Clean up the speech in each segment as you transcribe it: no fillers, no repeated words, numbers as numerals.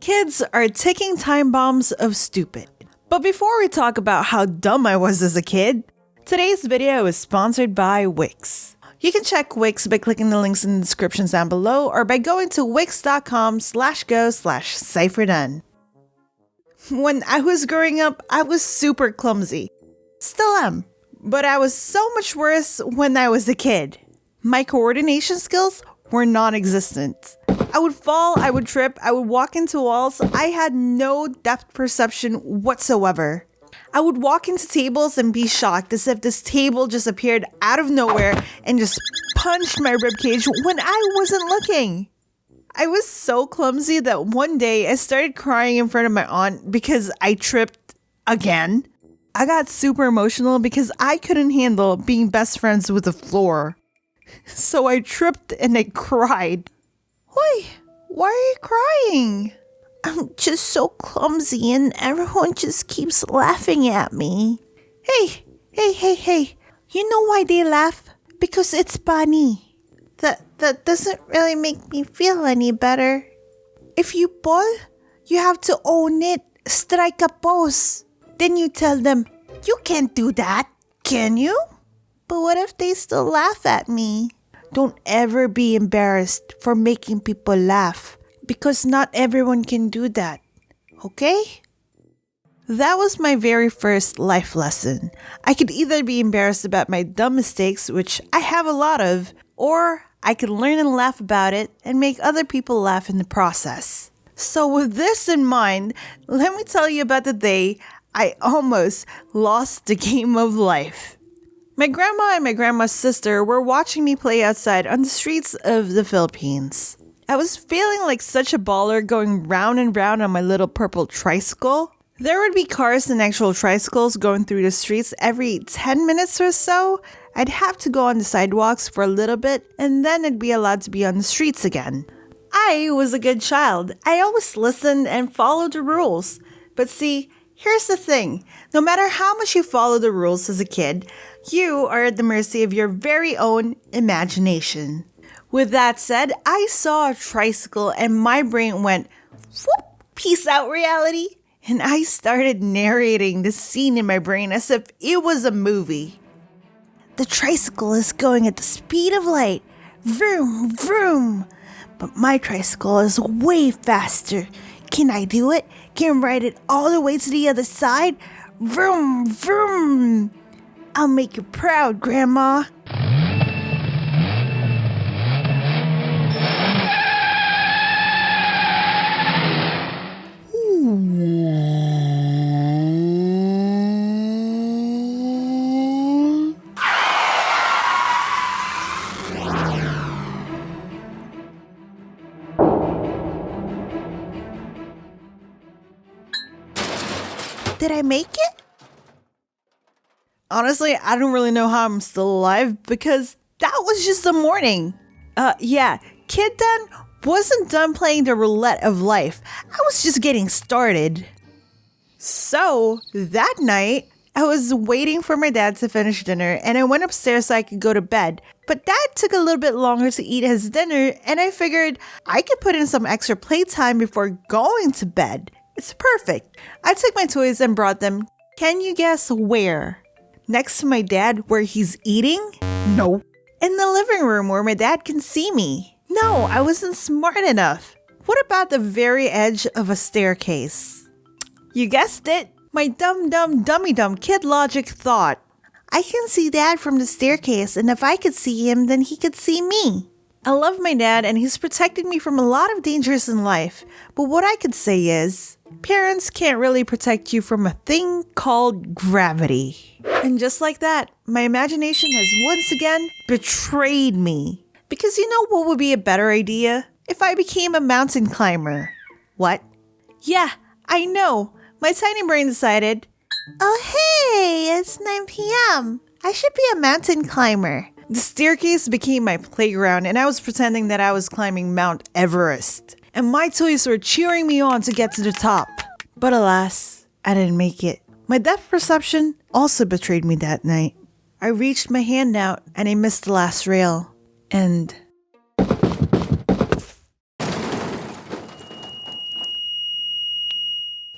Kids are ticking time bombs of stupid. But before we talk about how dumb I was as a kid, today's video is sponsored by Wix. You can check Wix by clicking the links in the descriptions down below or by going to wix.com/go/CypherDen. When I was growing up, I was super clumsy. Still am. But I was so much worse when I was a kid. My coordination skills were non-existent. I would fall, I would trip, I would walk into walls. I had no depth perception whatsoever. I would walk into tables and be shocked as if this table just appeared out of nowhere and just punched my ribcage when I wasn't looking. I was so clumsy that one day I started crying in front of my aunt because I tripped again. I got super emotional because I couldn't handle being best friends with the floor. So I tripped and I cried. Why are you crying? I'm just so clumsy and everyone just keeps laughing at me. Hey. You know why they laugh? Because it's funny. That doesn't really make me feel any better. If you fall, you have to own it. Strike a pose. Then you tell them, you can't do that, can you? But what if they still laugh at me? Don't ever be embarrassed for making people laugh, because not everyone can do that, okay? That was my very first life lesson. I could either be embarrassed about my dumb mistakes, which I have a lot of, or I could learn and laugh about it and make other people laugh in the process. So with this in mind, let me tell you about the day I almost lost the game of life. My grandma and my grandma's sister were watching me play outside on the streets of the Philippines. I was feeling like such a baller going round and round on my little purple tricycle. There would be cars and actual tricycles going through the streets every 10 minutes or so. I'd have to go on the sidewalks for a little bit and then I'd be allowed to be on the streets again. I was a good child. I always listened and followed the rules. But see, here's the thing. No matter how much you follow the rules as a kid, you are at the mercy of your very own imagination. With that said, I saw a tricycle and my brain went, whoop, peace out reality. And I started narrating the scene in my brain as if it was a movie. The tricycle is going at the speed of light. Vroom, vroom. But my tricycle is way faster. Can I do it? Can I ride it all the way to the other side? Vroom, vroom. I'll make you proud, Grandma. Did I make it? Honestly, I don't really know how I'm still alive because that was just the morning. CypherDen wasn't done playing the roulette of life. I was just getting started. So, that night, I was waiting for my dad to finish dinner and I went upstairs so I could go to bed. But Dad took a little bit longer to eat his dinner and I figured I could put in some extra playtime before going to bed. It's perfect. I took my toys and brought them. Can you guess where? Next to my dad where he's eating? No. In the living room where my dad can see me? No, I wasn't smart enough. What about the very edge of a staircase? You guessed it. My dummy kid logic thought. I can see Dad from the staircase and if I could see him, then he could see me. I love my dad and he's protected me from a lot of dangers in life. But what I could say is, parents can't really protect you from a thing called gravity. And just like that, my imagination has once again betrayed me. Because you know what would be a better idea? If I became a mountain climber. What? Yeah, I know. My tiny brain decided, oh hey, it's 9 p.m. I should be a mountain climber. The staircase became my playground and I was pretending that I was climbing Mount Everest. And my toys were cheering me on to get to the top. But alas, I didn't make it. My depth perception also betrayed me that night. I reached my hand out and I missed the last rail. And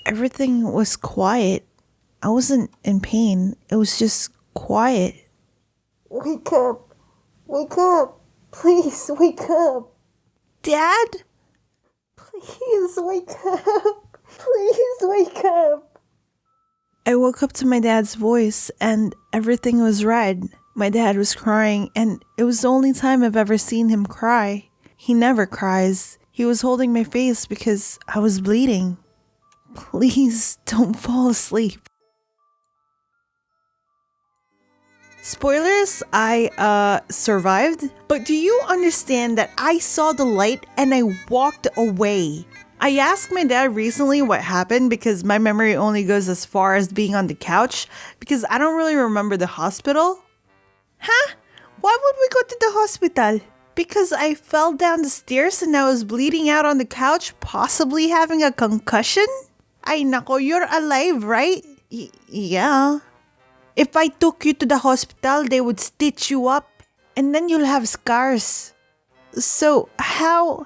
everything was quiet. I wasn't in pain. It was just quiet. Wake up. Wake up. Please wake up. Dad? Please wake up. Please wake up. I woke up to my dad's voice and everything was red. My dad was crying and it was the only time I've ever seen him cry. He never cries. He was holding my face because I was bleeding. Please don't fall asleep. Spoilers, I survived. But do you understand that I saw the light and I walked away? I asked my dad recently what happened because my memory only goes as far as being on the couch because I don't really remember the hospital. Huh? Why would we go to the hospital? Because I fell down the stairs and I was bleeding out on the couch, possibly having a concussion? Ay nako, you're alive, right? Yeah. If I took you to the hospital, they would stitch you up and then you'll have scars. So, how?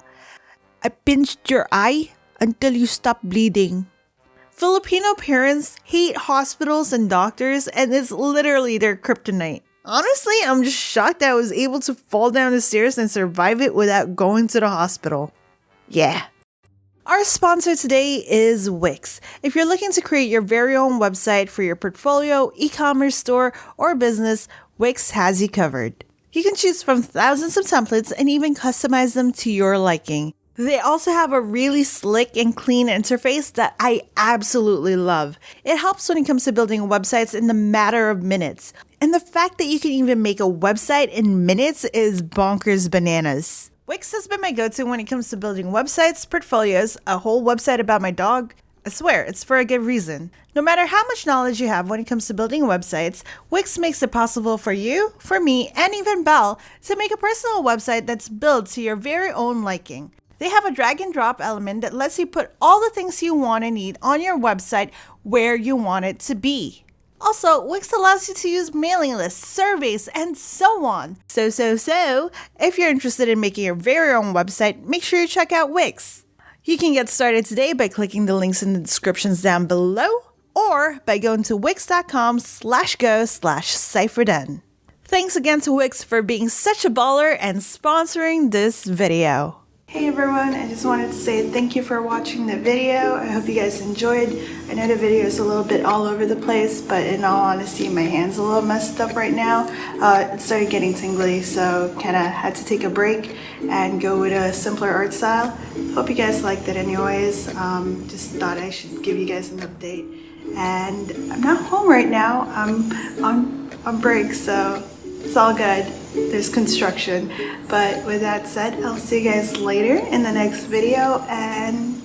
I pinched your eye until you stopped bleeding. Filipino parents hate hospitals and doctors, and it's literally their kryptonite. Honestly, I'm just shocked that I was able to fall down the stairs and survive it without going to the hospital. Yeah. Our sponsor today is Wix. If you're looking to create your very own website for your portfolio, e-commerce store, or business, Wix has you covered. You can choose from thousands of templates and even customize them to your liking. They also have a really slick and clean interface that I absolutely love. It helps when it comes to building websites in the matter of minutes. And the fact that you can even make a website in minutes is bonkers bananas. Wix has been my go-to when it comes to building websites, portfolios, a whole website about my dog. I swear, it's for a good reason. No matter how much knowledge you have when it comes to building websites, Wix makes it possible for you, for me, and even Belle to make a personal website that's built to your very own liking. They have a drag and drop element that lets you put all the things you want and need on your website where you want it to be. Also, Wix allows you to use mailing lists, surveys, and so on. So, if you're interested in making your very own website, make sure you check out Wix. You can get started today by clicking the links in the descriptions down below or by going to wix.com/go/CypherDen. Thanks again to Wix for being such a baller and sponsoring this video. Hey everyone, I just wanted to say thank you for watching the video. I hope you guys enjoyed. I know the video is a little bit all over the place, but in all honesty, my hand's a little messed up right now. It started getting tingly, so kind of had to take a break and go with a simpler art style. Hope you guys liked it anyways. Just thought I should give you guys an update. And I'm not home right now. I'm on break, so it's all good. There's construction. But with that said, I'll see you guys later in the next video, and